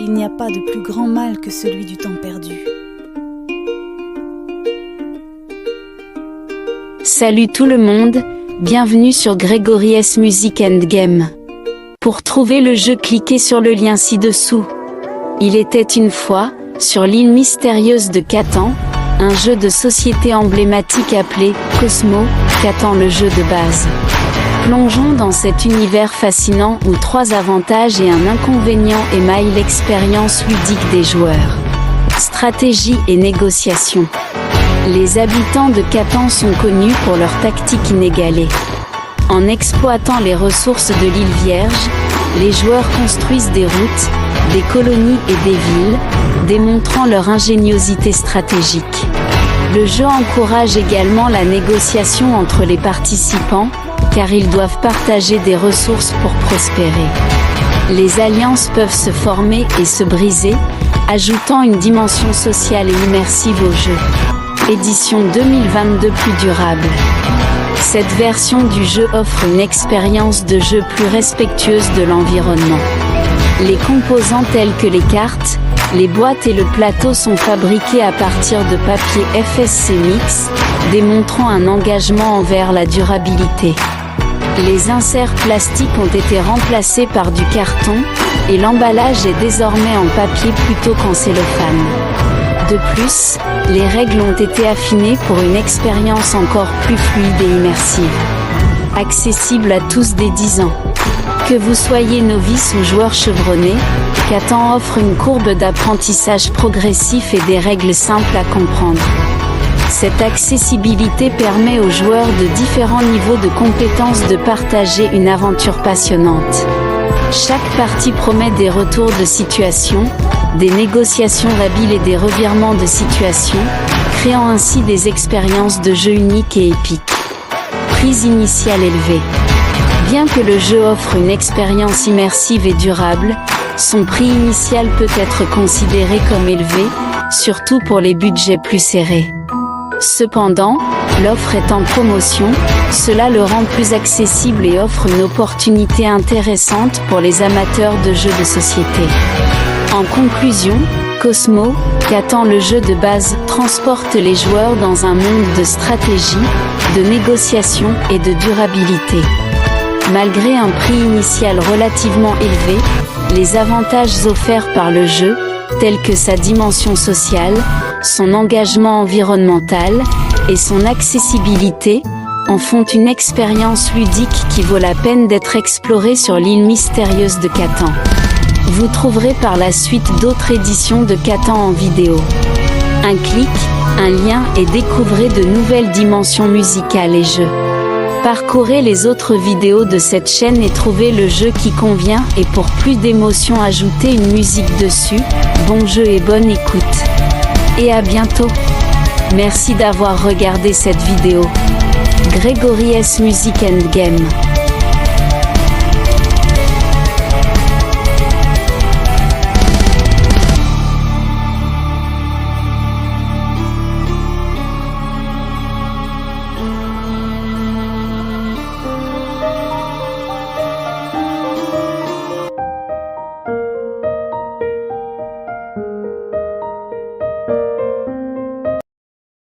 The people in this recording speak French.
il n'y a pas de plus grand mal que celui du temps perdu. Salut tout le monde, bienvenue sur Gregory's Music and Game. Pour trouver le jeu, cliquez sur le lien ci-dessous. Il était une fois, sur l'île mystérieuse de Catan, un jeu de société emblématique appelé Cosmo, Catan le jeu de base. Plongeons dans cet univers fascinant où 3 avantages et un inconvénient émaillent l'expérience ludique des joueurs. Stratégie et négociation. Les habitants de Catan sont connus pour leur tactique inégalée. En exploitant les ressources de l'île Vierge, les joueurs construisent des routes, des colonies et des villes, démontrant leur ingéniosité stratégique. Le jeu encourage également la négociation entre les participants, car ils doivent partager des ressources pour prospérer. Les alliances peuvent se former et se briser, ajoutant une dimension sociale et immersive au jeu. Édition 2022 plus durable. Cette version du jeu offre une expérience de jeu plus respectueuse de l'environnement. Les composants tels que les cartes, les boîtes et le plateau sont fabriqués à partir de papier FSC Mix, démontrant un engagement envers la durabilité. Les inserts plastiques ont été remplacés par du carton, et l'emballage est désormais en papier plutôt qu'en cellophane. De plus, les règles ont été affinées pour une expérience encore plus fluide et immersive. Accessible à tous dès 10 ans. Que vous soyez novice ou joueur chevronné, Catan offre une courbe d'apprentissage progressif et des règles simples à comprendre. Cette accessibilité permet aux joueurs de différents niveaux de compétences de partager une aventure passionnante. Chaque partie promet des retours de situation, des négociations habiles et des revirements de situation, créant ainsi des expériences de jeu uniques et épiques. Prise initiale élevée. Bien que le jeu offre une expérience immersive et durable, son prix initial peut être considéré comme élevé, surtout pour les budgets plus serrés. Cependant, l'offre est en promotion, cela le rend plus accessible et offre une opportunité intéressante pour les amateurs de jeux de société. En conclusion, Cosmo, Catan le jeu de base, transporte les joueurs dans un monde de stratégie, de négociation et de durabilité. Malgré un prix initial relativement élevé, les avantages offerts par le jeu, tels que sa dimension sociale, son engagement environnemental et son accessibilité, en font une expérience ludique qui vaut la peine d'être explorée sur l'île mystérieuse de Catan. Vous trouverez par la suite d'autres éditions de Catan en vidéo. Un clic, un lien et découvrez de nouvelles dimensions musicales et jeux. Parcourez les autres vidéos de cette chaîne et trouvez le jeu qui convient et pour plus d'émotions ajoutez une musique dessus. Bon jeu et bonne écoute. Et à bientôt. Merci d'avoir regardé cette vidéo. Gregory's Music and Game.